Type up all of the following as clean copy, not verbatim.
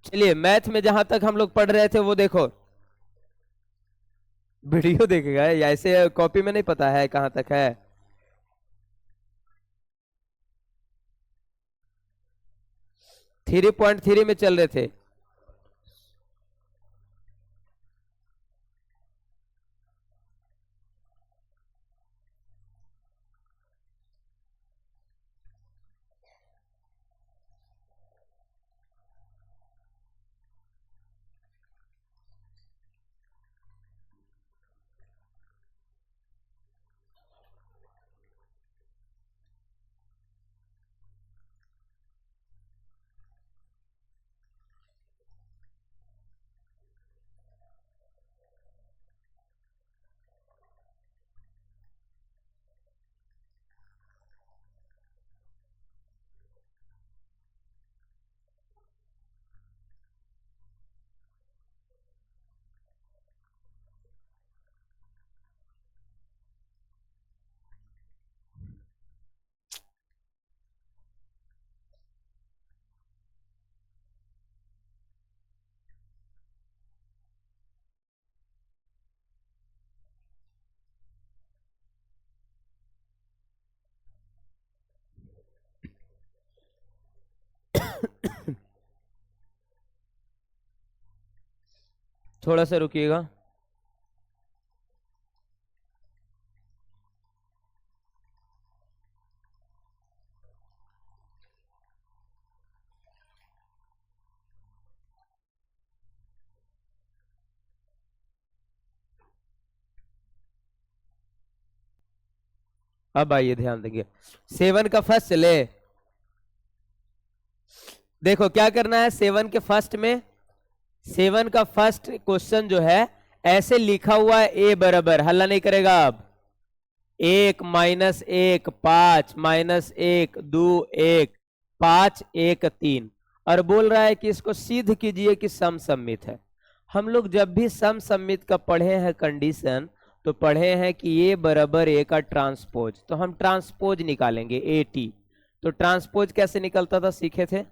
चलिए मैथ में जहां तक हम लोग पढ़ रहे थे वो देखो, वीडियो देखेगा या ऐसे कॉपी में नहीं पता है कहां तक है। 3.3 में चल रहे थे। थोड़ा सा रुकिएगा। अब आइए ध्यान देंगे, 7 का फर्स्ट चले। देखो क्या करना है, 7 के फर्स्ट में, 7 का फर्स्ट क्वेश्चन जो है ऐसे लिखा हुआ है, ए बराबर, हल्ला नहीं करेगा अब, 1 माइनस 1 5 माइनस 1 2 1 5 1 3, और बोल रहा है कि इसको सिद्ध कीजिए कि सम सममित है। हम लोग जब भी सम सममित का पढ़े हैं कंडीशन, तो पढ़े हैं कि ए बराबर ए का ट्रांसपोज, तो हम ट्रांसपोज निकालेंगे ए टी। तो ट्रांसपोज कैसे निकलता था सीखे थे,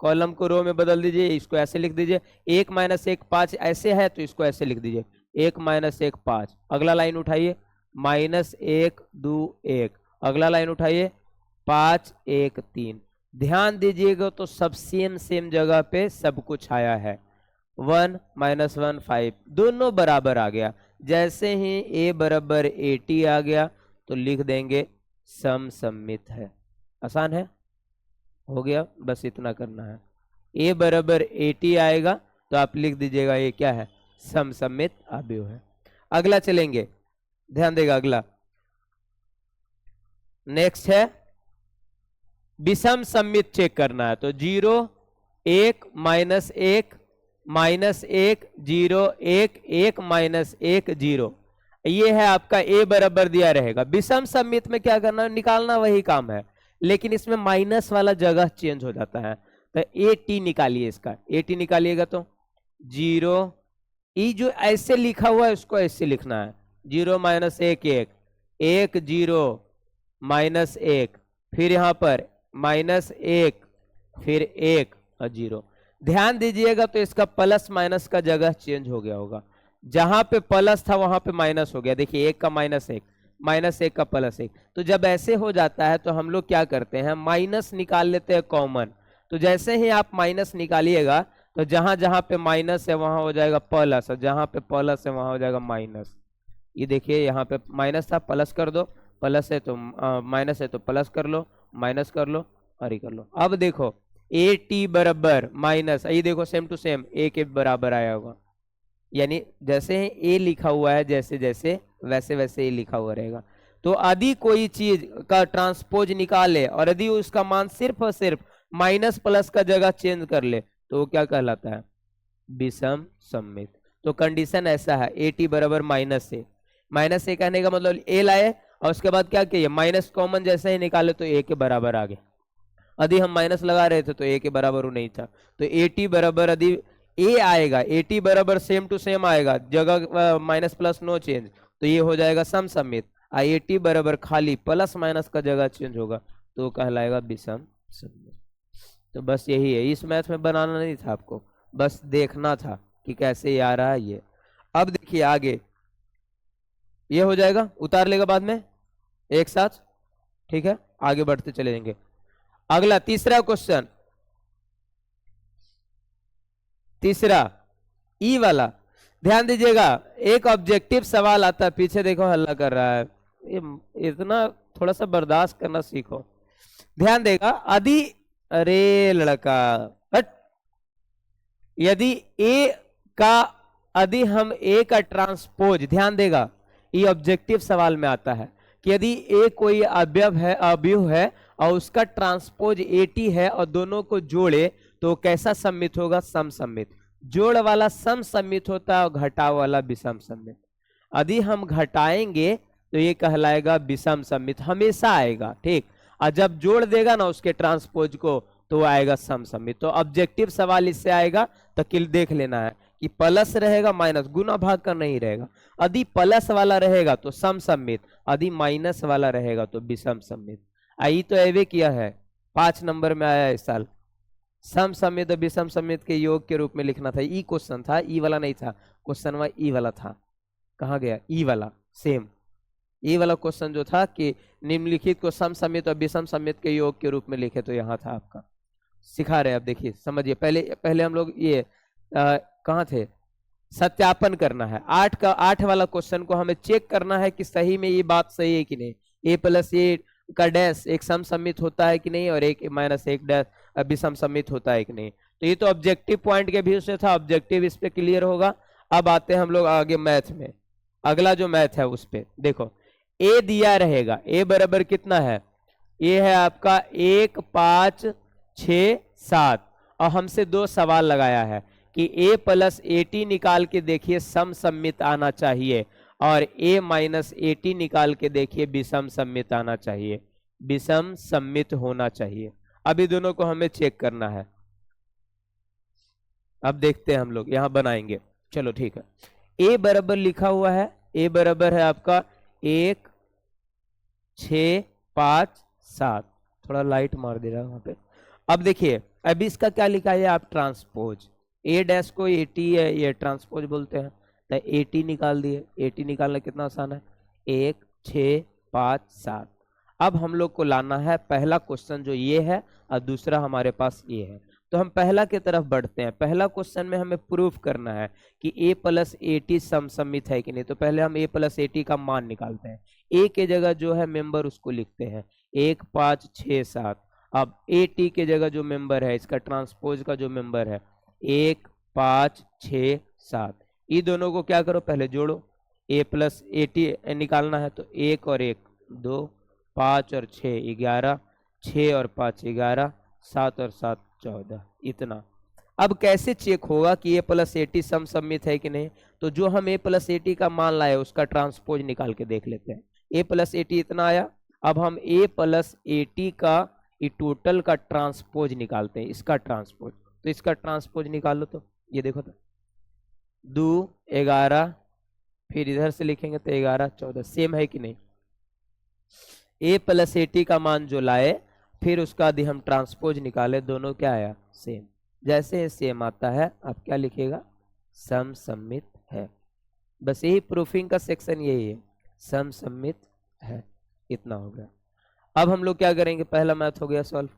कॉलम को रो में बदल दीजिए, इसको ऐसे लिख दीजिए, 1 माइनस 1 5 ऐसे है तो इसको ऐसे लिख दीजिए, 1 माइनस 1 5। अगला लाइन उठाइए, माइनस 1 2 1, अगला लाइन उठाइए 5 1 3। ध्यान दीजिएगा तो सब सेम सेम जगह पे सब कुछ आया है, 1 माइनस 1 5, दोनों बराबर आ गया। जैसे ही ए बराबर 80 आ गया तो लिख देंगे सम सममित है। आसान है, हो गया, बस इतना करना है। ए बराबर 80 आएगा तो आप लिख दीजिएगा ये क्या है, सम सममित अवयव है। अगला चलेंगे, ध्यान देगा, अगला नेक्स्ट है विषम सममित चेक करना है। तो 0 1 माइनस 1 माइनस 1 0 1 1 माइनस 1 0, ये है आपका ए बराबर दिया रहेगा। विषम सममित में क्या करना है, निकालना वही काम है, लेकिन इसमें माइनस वाला जगह चेंज हो जाता है। तो ए टी निकालिए, इसका ए टी निकालिएगा तो 0, ई जो ऐसे लिखा हुआ है उसको ऐसे लिखना है, 0 माइनस 1 1 1 0 माइनस 1, फिर यहां पर माइनस 1 फिर 1 और 0। ध्यान दीजिएगा तो इसका प्लस माइनस का जगह चेंज हो गया होगा, जहां पे प्लस था वहां पे माइनस हो गया। देखिए 1 का माइनस 1, माइनस 1 का प्लस 1। तो जब ऐसे हो जाता है तो हम लोग क्या करते हैं, माइनस निकाल लेते हैं कॉमन। तो जैसे ही आप माइनस निकालिएगा तो जहां जहां पे माइनस है वहां हो जाएगा प्लस, और जहां पे प्लस है वहां हो जाएगा माइनस। ये देखिए यहाँ पे माइनस था, प्लस कर दो, प्लस है तो माइनस है तो प्लस कर लो, माइनस कर लो और ये कर लो। अब देखो ए टी बराबर माइनस, ये देखो सेम टू सेम ए के बराबर आया होगा, यानी जैसे ए लिखा हुआ है जैसे जैसे वैसे वैसे ए लिखा हुआ रहेगा। तो यदि कोई चीज का ट्रांसपोज निकाले और यदि उसका मान सिर्फ और सिर्फ माइनस प्लस का जगह चेंज कर ले तो वो क्या कहलाता है, विषम सममित। तो कंडीशन ऐसा है, ए टी बराबर माइनस ए, माइनस ए कहने का मतलब ए लाए और उसके बाद क्या किए, माइनस कॉमन जैसे ही निकाले तो ए के बराबर आ गए। यदि हम माइनस लगा रहे थे तो ए के बराबर वो नहीं था, तो ए टी बराबर यदि ए आएगा, ए टी बराबर सेम टू सेम आएगा, जगह माइनस प्लस नो चेंज, तो ये हो जाएगा सम सममित। ए टी बराबर खाली प्लस माइनस का जगह चेंज होगा तो कहलाएगा विषम सममित। तो बस यही है, इस मैथ में बनाना नहीं था आपको, बस देखना था कि कैसे ये आ रहा है ये। अब देखिए आगे ये हो जाएगा, उतार लेगा बाद में एक साथ, ठीक है। आगे बढ़ते चले जाएंगे। अगला तीसरा क्वेश्चन, तीसरा ई वाला, ध्यान दीजिएगा। एक ऑब्जेक्टिव सवाल आता है, पीछे देखो हल्ला कर रहा है, ये इतना थोड़ा सा बर्दाश्त करना सीखो। ध्यान देगा, यदि, अरे लड़का हट, यदि ए का, यदि हम ए का ट्रांसपोज, ध्यान देगा ये ऑब्जेक्टिव सवाल में आता है कि यदि ए कोई अवयव है और उसका ट्रांसपोज एटी है और दोनों को जोड़े तो कैसा सम्मित होगा? समसम्मित। जोड़ वाला समसम्मित होता है और घटाव वाला विषम सम्मित। यदि हम घटाएंगे तो ये कहलाएगा विषम सम्मित, हमेशा आएगा, ठीक। और जब जोड़ देगा ना उसके ट्रांसपोज को तो आएगा समसम्मित। तो ऑब्जेक्टिव सवाल इससे आएगा तो किल देख लेना है कि प्लस रहेगा माइनस, गुना भाग का नहीं रहेगा। यदि प्लस वाला रहेगा तो समसम्मित, यदि माइनस वाला रहेगा तो विषम सम्मित। आई तो एवे किया है, 5 नंबर में आया इस साल। समसम्मित और विषम सम्मित के योग के रूप में लिखना था। ई क्वेश्चन था, ई वाला नहीं था क्वेश्चन, वह ई वाला था। कहाँ गया ई वाला? सेम ई वाला क्वेश्चन जो था कि निम्नलिखित को समसम्मित और विषम सम्मित के योग के रूप में लिखे, तो यहाँ था आपका। सिखा रहे, अब देखिए समझिए। पहले हम लोग ये कहाँ थे? सत्यापन करना है। 8 वाला क्वेश्चन को हमें चेक करना है कि सही में ये बात सही है कि नहीं। ए प्लस ए का डैश एक समसम्मित होता है कि नहीं, और एक माइनस एक डैश विषम सम्मित होता है कि नहीं। तो ये तो ऑब्जेक्टिव पॉइंट के व्यू से था, ऑब्जेक्टिव इस पे क्लियर होगा। अब आते हैं हम लोग आगे मैथ में। अगला जो मैथ है उस पे देखो, ए दिया रहेगा, ए बराबर कितना है? ये है आपका 1 5 6 7, और हमसे 2 सवाल लगाया है कि ए प्लस एटी निकाल के देखिए समसम्मित आना चाहिए, और ए माइनस एटी निकाल के देखिए विषम सम्मित आना चाहिए, विषम सम्मित होना चाहिए। अभी दोनों को हमें चेक करना है। अब देखते हैं हम लोग यहां बनाएंगे। चलो ठीक है, ए बराबर लिखा हुआ है, ए बराबर है आपका 1 6 5 7। थोड़ा लाइट मार दे रहा है वहां पे। अब देखिए, अभी इसका क्या लिखा है? आप ट्रांसपोज, ए डैश को एटी है, ये ट्रांसपोज बोलते हैं। तो एटी निकाल दिए, एटी निकालना कितना आसान है, 1 6 5 7। अब हम लोग को लाना है पहला क्वेश्चन जो ये है, और दूसरा हमारे पास ये है। तो हम पहला की तरफ बढ़ते हैं। पहला क्वेश्चन में हमें प्रूफ करना है कि ए प्लस एटी समसम्मित है कि नहीं। तो पहले हम ए प्लस एटी का मान निकालते हैं। ए के जगह जो है मेंबर उसको लिखते हैं 1 5 6 7। अब ए टी के जगह जो मेंबर है, इसका ट्रांसपोज का जो मेंबर है 1 5 6 7, ये दोनों को क्या करो, पहले जोड़ो। ए प्लस ए टी निकालना है तो 1 और 1 2, 5 और 6 11, 6 और 5 11, 7 और 7 14, इतना। अब कैसे चेक होगा कि ए प्लस एटी समसम्मित है कि नहीं? तो जो हम ए प्लस एटी का मान लाए उसका ट्रांसपोज निकाल के देख लेते हैं। ए प्लस एटी इतना आया। अब हम ए प्लस एटी का टोटल का ट्रांसपोज निकालते हैं, इसका ट्रांसपोज। तो इसका ट्रांसपोज निकालो, तो ये देखो तो 2 11, फिर इधर से लिखेंगे तो 11 14, सेम है कि नहीं? ए प्लस एटी का मान जो लाए, फिर उसका यदि हम ट्रांसपोज निकाले, दोनों क्या आया? सेम। जैसे सेम आता है आप क्या लिखेगा? समसम्मित है। बस यही प्रूफिंग का सेक्शन यही है, समसम्मित है। इतना हो गया। अब हम लोग क्या करेंगे, पहला मैथ हो गया सॉल्व।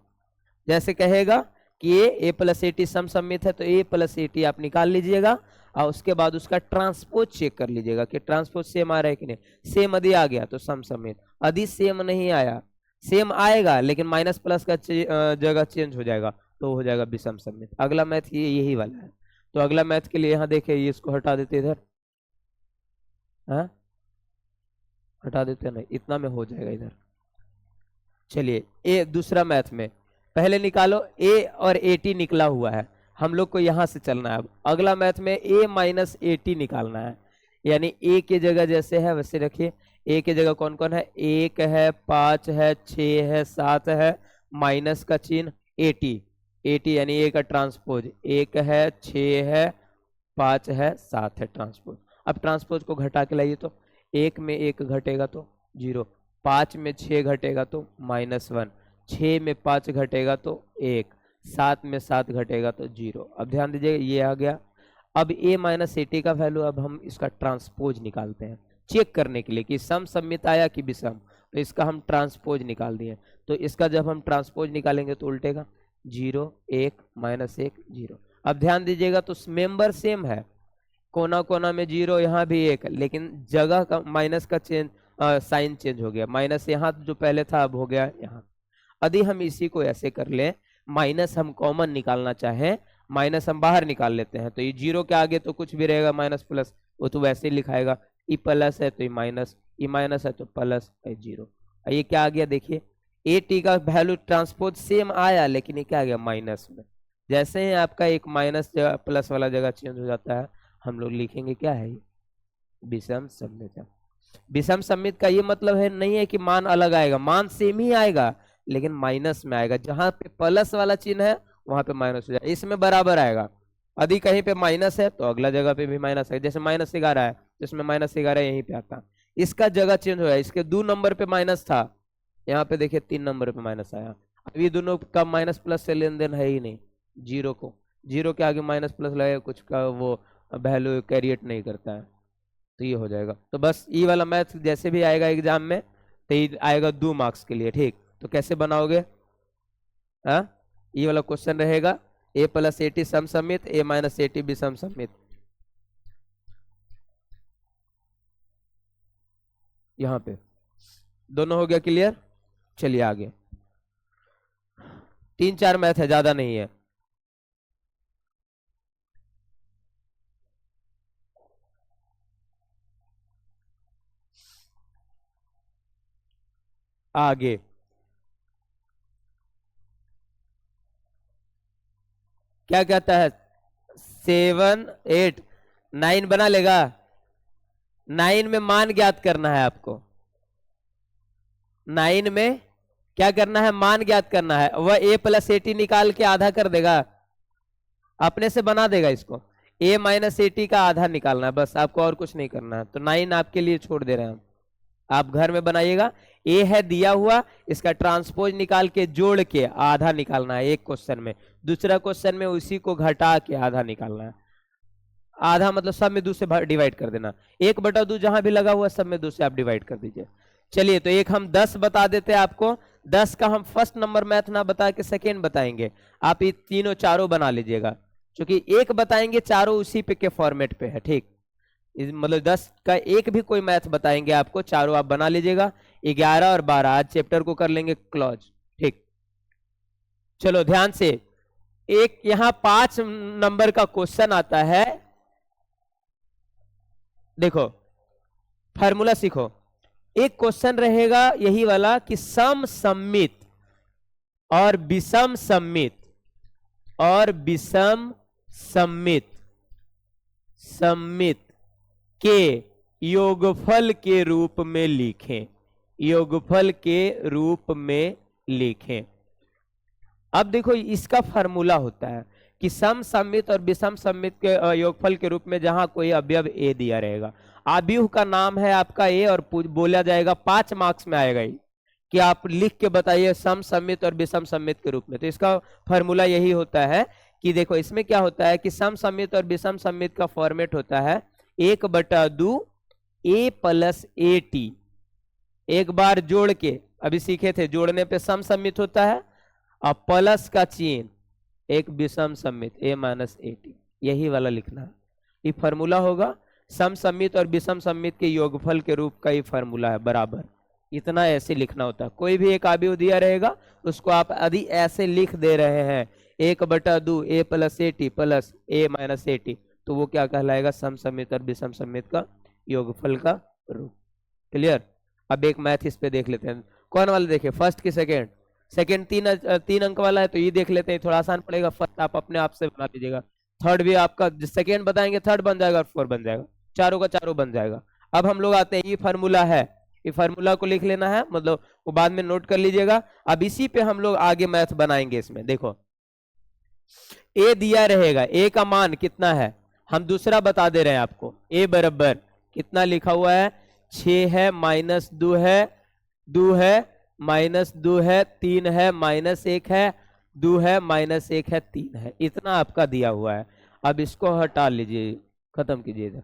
जैसे कहेगा कि ए प्लस एटी समसम्मित है, तो ए प्लस एटी आप निकाल लीजिएगा, और उसके बाद उसका ट्रांसपोज चेक कर लीजिएगा कि ट्रांसपोज सेम आ रहा है कि नहीं। सेम यदि आ गया तो समसम्मित, यदि सेम नहीं आया, सेम आएगा लेकिन माइनस प्लस का जगह चेंज हो जाएगा, तो हो जाएगा विषम सम्मित। अगला मैथ ये यही वाला है। तो अगला मैथ के लिए यहाँ देखिए, ये इसको हटा देते इधर, हाँ हटा देते ना, इतना में हो जाएगा इधर। चलिए ए दूसरा मैथ में पहले निकालो, ए और एटी निकला हुआ है, हम लोग को यहां से चलना है। अब अगला मैथ में ए माइनस एटी निकालना है, यानी ए के जगह जैसे है वैसे रखिए। ए के जगह कौन कौन है? 1 है, 5 है, 6 है, 7 है, माइनस का चिन्ह एटी, एटी यानी ए का ट्रांसपोज 1 है, 6 है, 5 है, 7 है ट्रांसपोज। अब ट्रांसपोज को घटा के लाइए, तो 1 में 1 घटेगा तो 0, 5 में 6 घटेगा तो -1, 6 में 5 घटेगा तो 1, 7 में 7 घटेगा तो 0। अब ध्यान दीजिएगा ये आ गया। अब a माइनस ए टी का वैल्यू, अब हम इसका ट्रांसपोज निकालते हैं चेक करने के लिए कि सम सममित आया कि विषम। तो इसका हम ट्रांसपोज निकाल दिए। तो इसका जब हम ट्रांसपोज निकालेंगे तो उल्टेगा 0 1 माइनस 1 0। अब ध्यान दीजिएगा तो मेंबर सेम है, कोना कोना में 0, यहाँ भी 1, लेकिन जगह का माइनस का साइन चेंज हो गया। माइनस यहाँ जो पहले था अब हो गया यहाँ। यदि हम इसी को ऐसे कर ले, माइनस हम कॉमन निकालना चाहें, माइनस हम बाहर निकाल लेते हैं, तो ये 0 के आगे तो कुछ भी रहेगा माइनस प्लस, वो तो वैसे ही लिखाएगा। ई प्लस है तो ये माइनस है तो प्लस 0। ये क्या आ गया देखिए, ए टी का वैल्यू ट्रांसपोज सेम आया, लेकिन ये क्या आ गया माइनस में। जैसे ही आपका एक माइनस प्लस वाला जगह चेंज हो जाता है, हम लोग लिखेंगे क्या है, विषम सममित। विषम सममित का ये मतलब है नहीं है कि मान अलग आएगा, मान सेम ही आएगा लेकिन माइनस में आएगा। जहां पे प्लस वाला चिन्ह है वहां पे माइनस हो जाएगा, इसमें बराबर आएगा। यदि कहीं पे माइनस है तो अगला जगह पे भी माइनस है, जैसे -11 है तो इसमें -11 यहीं पे आता। इसका जगह चेंज हो गया, इसके 2 नंबर पे माइनस था, यहाँ पे देखिए 3 नंबर पे माइनस आया। अब ये दोनों का माइनस प्लस से लेन देन है ही नहीं, 0 के आगे माइनस प्लस लगे कुछ का वो वैल्यू कैरिएट नहीं करता है, तो ये हो जाएगा। तो बस ये वाला मैथ जैसे भी आएगा एग्जाम में तो ये आएगा 2 मार्क्स के लिए, ठीक। तो कैसे बनाओगे, ये वाला क्वेश्चन रहेगा a प्लस ए टी सम सममित, a माइनस ए टी विषम सममित। यहाँ पे दोनों हो गया क्लियर। चलिए आगे, 3-4 मैथ है, ज्यादा नहीं है। आगे क्या कहता है, 7 8 9 बना लेगा। 9 में मान ज्ञात करना है आपको, 9 में क्या करना है, मान ज्ञात करना है। वह a प्लस ए टी निकाल के आधा कर देगा, अपने से बना देगा इसको। a माइनस ए टी का आधा निकालना है बस, आपको और कुछ नहीं करना है। तो 9 आपके लिए छोड़ दे रहे हैं हम, आप घर में बनाइएगा। ए है दिया हुआ, इसका ट्रांसपोज निकाल के जोड़ के आधा निकालना है एक क्वेश्चन में, दूसरा क्वेश्चन में उसी को घटा के आधा निकालना है। आधा मतलब सब में 2 से डिवाइड कर देना, 1/2 जहां भी लगा हुआ सब में 2 से आप डिवाइड कर दीजिए। चलिए तो एक हम 10 बता देते हैं आपको। 10 का हम फर्स्ट नंबर मैथ ना बता के सेकेंड बताएंगे, आप ये तीनों चारों बना लीजिएगा, क्योंकि एक बताएंगे चारों उसी पे के फॉर्मेट पे है, ठीक। मतलब 10 का एक भी कोई मैथ बताएंगे आपको, चारों आप बना लीजिएगा। 11 और 12 आज चैप्टर को कर लेंगे क्लोज, ठीक। चलो ध्यान से, एक यहां 5 नंबर का क्वेश्चन आता है, देखो फार्मूला सीखो। एक क्वेश्चन रहेगा यही वाला कि सम सममित और विषम सममित सममित के योगफल के रूप में लिखें, योगफल के रूप में लिखें। अब देखो इसका फार्मूला होता है कि सम सममित और विषम सममित के योगफल के रूप में जहां कोई अवयव a दिया रहेगा, अवयव का नाम है आपका a और बोला जाएगा 5 मार्क्स में आएगा ये कि आप लिख के बताइए सम सममित और विषम सममित के रूप में। तो इसका फार्मूला यही होता है कि देखो इसमें क्या होता है कि सम सममित और विषम सममित का फॉर्मेट होता है 1/2 a प्लस ए टी, एक बार जोड़ के, अभी सीखे थे जोड़ने पे सम सममित होता है, और प्लस का चिन्ह एक विषम सममित a माइनस ए टी, यही वाला लिखना है। ये फार्मूला होगा सम सममित और विषम सममित के योगफल के रूप का ये फार्मूला है बराबर, इतना ऐसे लिखना होता है। कोई भी एक अवयव दिया रहेगा उसको आप यदि ऐसे लिख दे रहे हैं 1/2 a plus A T plus a minus A T, तो वो क्या कहलाएगा, सम सममित और विषम सममित का योगफल का रूप। क्लियर। अब एक मैथ इस पे देख लेते हैं, कौन वाला देखे, फर्स्ट की सेकेंड। सेकेंड 3 अंक वाला है तो ये देख लेते हैं, थोड़ा आसान पड़ेगा। फर्स्ट आप अपने आप से बना लीजिएगा, थर्ड भी आपका सेकेंड बताएंगे थर्ड बन जाएगा और 4 बन जाएगा, चारों का चारों बन जाएगा। अब हम लोग आते हैं, ये फार्मूला है, ये फार्मूला को लिख लेना है, मतलब वो बाद में नोट कर लीजिएगा। अब इसी पे हम लोग आगे मैथ बनाएंगे। इसमें देखो a दिया रहेगा, a का मान कितना है हम दूसरा बता दे रहे हैं आपको। a बराबर कितना लिखा हुआ है, 6 है, -2 है, 2 है, -2 है, 3 है, -1 है, 2 है, -1 है, 3 है, इतना आपका दिया हुआ है। अब इसको हटा लीजिए, खत्म कीजिए इधर।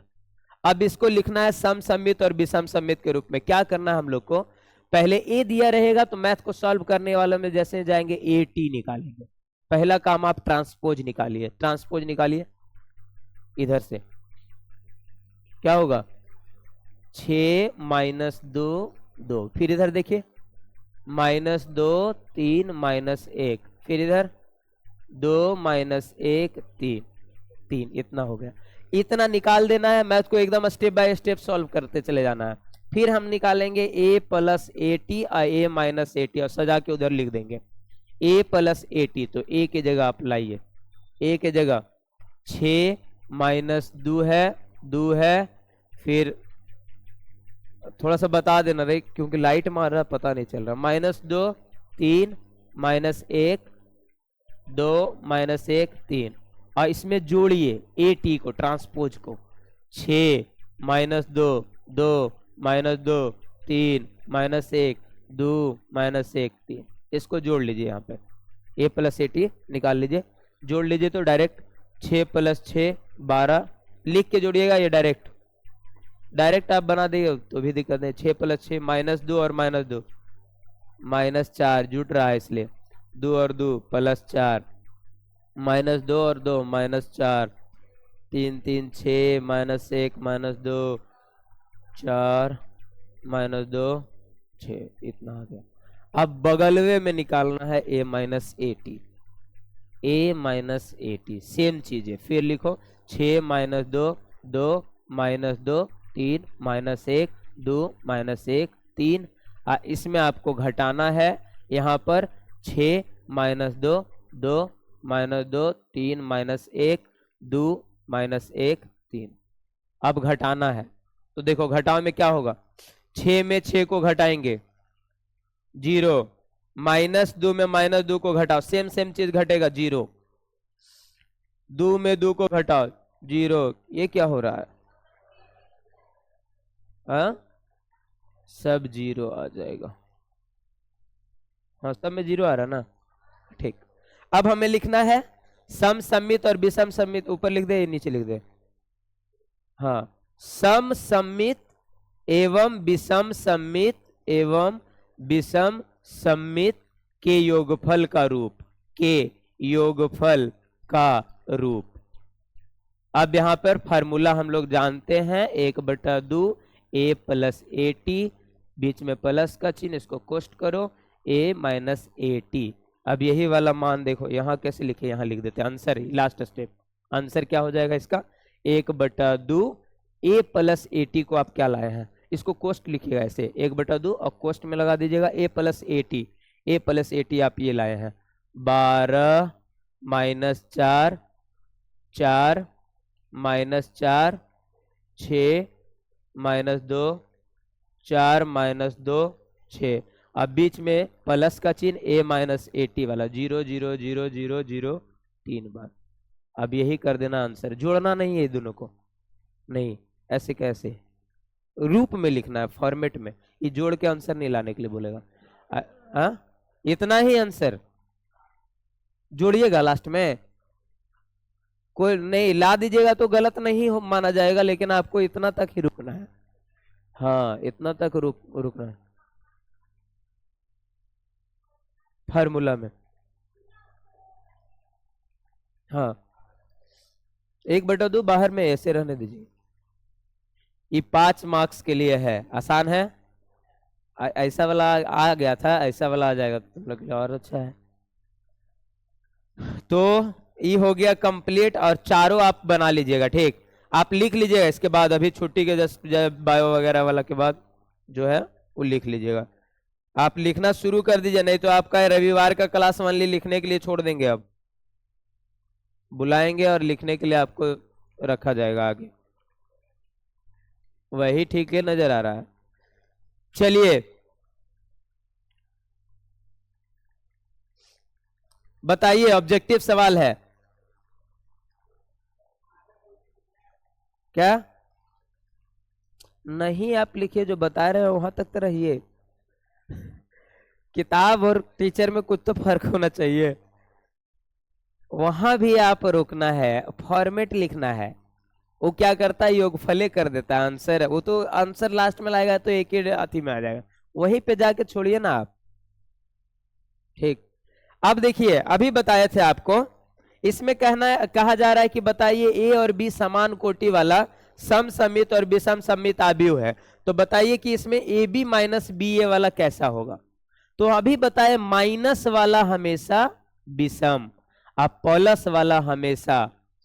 अब इसको लिखना है सम सममित और विषम सममित के रूप में। क्या करना है हम लोग को, पहले ए दिया रहेगा तो मैथ को सॉल्व करने वालों में जैसे जाएंगे ए टी निकालेंगे। पहला काम आप ट्रांसपोज निकालिए, ट्रांसपोज निकालिए इधर से, क्या होगा 6 -2 2, फिर इधर देखिए -2 3 -1, फिर इधर 2 -1 3 3, इतना हो गया। इतना निकाल देना है, मैथ को एकदम स्टेप बाय स्टेप सॉल्व करते चले जाना है। फिर हम निकालेंगे a + AT और a - AT और सजा के उधर लिख देंगे a + AT। तो a की जगह आप लाइए, a की जगह 6 -2 है, 2 है, फिर थोड़ा सा बता देना रे क्योंकि लाइट मार रहा पता नहीं चल रहा, -2 3 -1 2 -1 3, और इसमें जोड़िए AT को, ट्रांसपोज को, 6 -2 2 -2 3 -1 2 -1 3, इसको जोड़ लीजिए। यहाँ पे a + AT निकाल लीजिए, जोड़ लीजिए तो डायरेक्ट 6 + 6 12, लिख के जोड़िएगा, ये डायरेक्ट आप बना देंगे तो भी दिक्कत नहीं। 6 + 6 -2 और -2 -4 जुट रहा है इसलिए 2 और 2 +4, -2 और 2 -4, 3 3 6 -1 -2 4 -2 6, इतना आ गया। अब बगलवे में निकालना है a - AT, a - AT same चीज है, फिर लिखो 6 -2 2 -2 3 -1 2 -1 3, इसमें आपको घटाना है यहाँ पर 6 -2 2 -2 3 -1 2 -1 3। अब घटाना है तो देखो घटाओ में क्या होगा, 6 में 6 को घटाएंगे 0, -2 में -2 को घटाओ, सेम चीज घटेगा 0, 2 में 2 को घटाओ 0, ये क्या हो रहा है, हाँ सब 0 आ जाएगा, हाँ सब में 0 आ रहा ना, ठीक। अब हमें लिखना है सम सममित और विषम सममित, ऊपर लिख दे नीचे लिख दे, हाँ सम सममित एवं विषम सममित एवं विषम सममित के योगफल का रूप, के योगफल का रूप। अब यहाँ पर फार्मूला हम लोग जानते हैं 1/2 a + AT, बीच में प्लस का चिन्ह, इसको कोष्ट करो a - AT। अब यही वाला मान देखो यहाँ कैसे लिखे, यहाँ लिख देते हैं आंसर, लास्ट स्टेप आंसर क्या हो जाएगा इसका 1/2 a + AT को आप क्या लाए हैं, इसको कोष्ट लिखिएगा ऐसे 1/2 और कोष्ट में लगा दीजिएगा a + AT, a + AT आप ये लाए हैं 12 -4 4 -4 6 -2 4 -2 6, अब बीच में प्लस का चिन्ह a - AT वाला 0 0 0 0 0 3 बार। अब यही कर देना आंसर, जोड़ना नहीं है दोनों को, नहीं ऐसे कैसे, रूप में लिखना है फॉर्मेट में, ये जोड़ के आंसर नहीं लाने के लिए बोलेगा। इतना ही आंसर जोड़िएगा लास्ट में, कोई नहीं ला दीजिएगा तो गलत नहीं माना जाएगा, लेकिन आपको इतना तक ही रुकना है, हाँ इतना तक रुकना है फार्मूला में, हाँ 1/2 बाहर में ऐसे रहने दीजिए, ये 5 मार्क्स के लिए है, आसान है। ऐसा वाला आ गया था, ऐसा वाला आ जाएगा तुम लोग और अच्छा है। तो ये हो गया कंप्लीट, और चारों आप बना लीजिएगा, ठीक आप लिख लीजिएगा इसके बाद, अभी छुट्टी के जस्ट बायो वगैरह वाला के बाद जो है वो लिख लीजिएगा, आप लिखना शुरू कर दीजिए, नहीं तो आपका रविवार का क्लास मान ली लिखने के लिए छोड़ देंगे, अब बुलाएंगे और लिखने के लिए आपको रखा जाएगा आगे, वही ठीक है नजर आ रहा है। चलिए बताइए, ऑब्जेक्टिव सवाल है क्या, नहीं आप लिखिए जो बता रहे हो वहां तक तो रहिए, किताब और टीचर में कुछ तो फर्क होना चाहिए। वहां भी आप रोकना है, फॉर्मेट लिखना है। वो क्या करता है, योगफले कर देता है आंसर, वो तो आंसर लास्ट में लाएगा तो एक ही अति में आ जाएगा, वहीं पे जाके छोड़िए ना आप। ठीक, अब देखिए अभी बताए थे आपको, इसमें कहा जा रहा है कि बताइए ए और बी समान कोटि वाला समसमित और विषम सममित आव्यूह है, तो बताइए कि इसमें ए बी माइनस बी ए वाला कैसा होगा। तो अभी बताए माइनस वाला हमेशा विषम, अब प्लस वाला हमेशा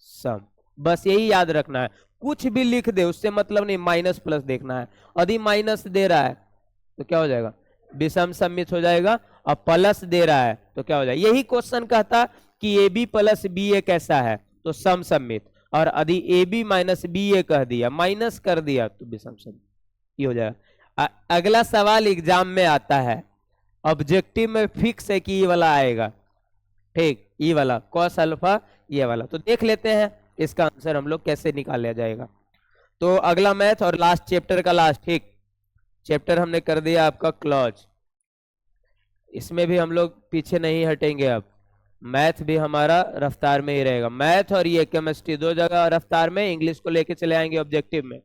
सम, बस यही याद रखना है। कुछ भी लिख दे उससे मतलब नहीं, माइनस प्लस देखना है। यदि माइनस दे रहा है तो क्या हो जाएगा, विषम सम्मित हो जाएगा, और प्लस दे रहा है तो क्या हो जाएगा। यही क्वेश्चन कहता कि ए बी प्लस बी ए कैसा है, तो सम सम्मित, और यदि ए बी माइनस बी ए कह दिया, माइनस कर दिया, तो विषम सम्मित, ये हो जाएगा। अगला सवाल एग्जाम में आता है, ऑब्जेक्टिव में फिक्स है कि ये वाला आएगा, ठीक, ये वाला कॉस अल्फा, ये वाला। तो देख लेते हैं इसका आंसर हम लोग कैसे निकाला जाएगा। तो अगला मैथ और लास्ट चैप्टर का लास्ट, ठीक, चैप्टर हमने कर दिया आपका क्लॉज, इसमें भी हम लोग पीछे नहीं हटेंगे। अब मैथ भी हमारा रफ्तार में ही रहेगा, मैथ और ये केमिस्ट्री दो जगह रफ्तार में, इंग्लिश को लेके चले आएंगे ऑब्जेक्टिव में,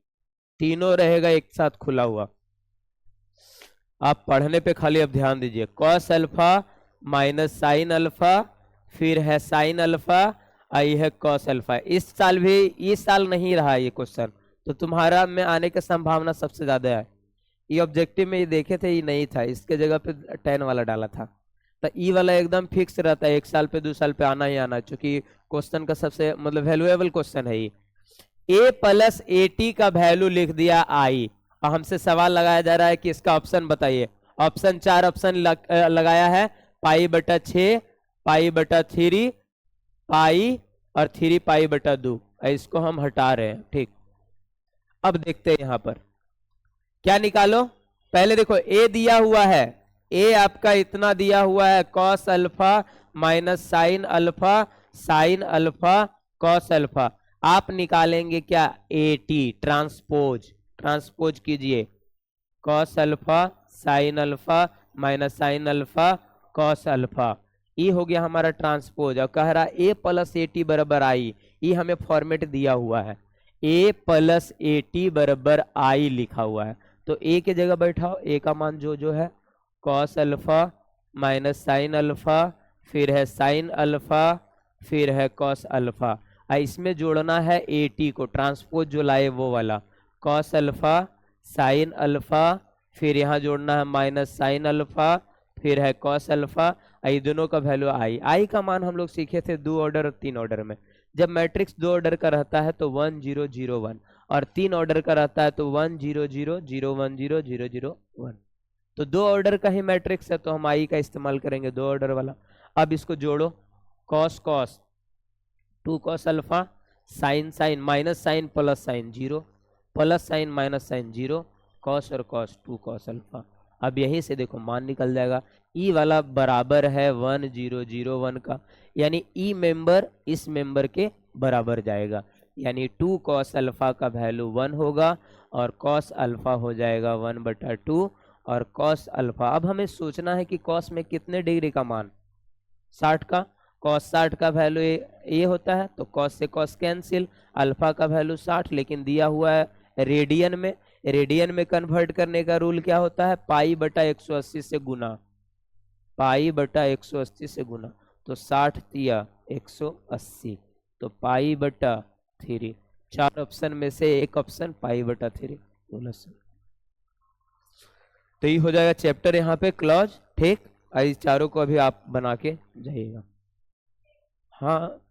तीनों रहेगा एक साथ खुला हुआ। आप पढ़ने पे खाली अब ध्यान दीजिए, cos alpha minus sine alpha, फिर है साइन अल्फा, आई है कॉस अल्फा। इस साल भी, इस साल नहीं रहा ये क्वेश्चन, तो तुम्हारा में आने की संभावना सबसे ज्यादा है। ये ऑब्जेक्टिव में ये देखे थे, ये नहीं था, इसके जगह पे 10 वाला डाला था, तो ई वाला एकदम फिक्स रहता है, एक साल पे 2 साल पे आना ही आना, क्योंकि क्वेश्चन का सबसे मतलब वैल्यूएबल क्वेश्चन है ये। ए प्लस ए टी का वैल्यू लिख दिया आई, और हमसे सवाल लगाया जा रहा है कि इसका ऑप्शन बताइए। ऑप्शन 4 ऑप्शन लगाया है, पाई बटा 6, पाई बटा 3, पाई और 3 पाई बटा 2, इसको हम हटा रहे हैं। ठीक, अब देखते हैं यहां पर क्या निकालो। पहले देखो ए दिया हुआ है, ए आपका इतना दिया हुआ है, cos alpha minus sine alpha, sine alpha cos alpha. आप निकालेंगे क्या, ए टी, ट्रांसपोज, ट्रांसपोज कीजिए, cos alpha sine alpha minus sine alpha cos alpha, ये हो गया हमारा ट्रांसपोज। और कह रहा ए प्लस ए टी बराबर आई, ये हमें फॉर्मेट दिया हुआ है, ए प्लस ए टी बराबर आई लिखा हुआ है, तो ए के जगह बैठाओ, ए का मान जो है cos alpha minus sine alpha, फिर है साइन अल्फा, फिर है कॉस अल्फा, इसमें जोड़ना है ए टी को, ट्रांसपोज जो लाए वो वाला, कॉस अल्फा साइन अल्फा, फिर यहाँ जोड़ना है माइनस साइन अल्फा, फिर है कॉस अल्फा, ये दोनों का वैल्यू आई। आई का मान हम लोग सीखे थे 2 ऑर्डर और 3 ऑर्डर में। जब मैट्रिक्स 2 ऑर्डर का रहता है तो 1 0 0 1, और 3 ऑर्डर का रहता है तो 1 0 0 0 1 0 0 0 1। तो 2 ऑर्डर का ही मैट्रिक्स है, तो हम आई का इस्तेमाल करेंगे 2 ऑर्डर वाला। अब इसको जोड़ो, cos cos 2 cos alpha, sine sine minus sine plus sine 0, plus sine minus sine 0, cos और कॉस 2 कॉस अल्फा। अब यहीं से देखो मान निकल जाएगा, ई वाला बराबर है 1 0 0 1 का, यानी ई मेंबर इस मेंबर के बराबर जाएगा, यानी 2 कॉस अल्फा का वैल्यू 1 होगा, और कॉस अल्फा हो जाएगा 1/2, और कॉस अल्फा। अब हमें सोचना है कि कॉस में कितने डिग्री का मान, 60 का, कॉस 60 का वैल्यू ये होता है, तो कॉस से कॉस कैंसिल, अल्फा का वैल्यू 60, लेकिन दिया हुआ है रेडियन में, रेडियन में कन्वर्ट करने का रूल क्या होता है, पाई बटा 180 से गुना, पाई बटा 180 से गुना, तो 60 तिया 180, तो पाई बटा 3, 4 ऑप्शन में से एक ऑप्शन पाई बटा 3 बोला सर। तो ये हो जाएगा चैप्टर यहाँ पे क्लॉज। ठीक, इस चारों को अभी आप बना के जाइएगा। हाँ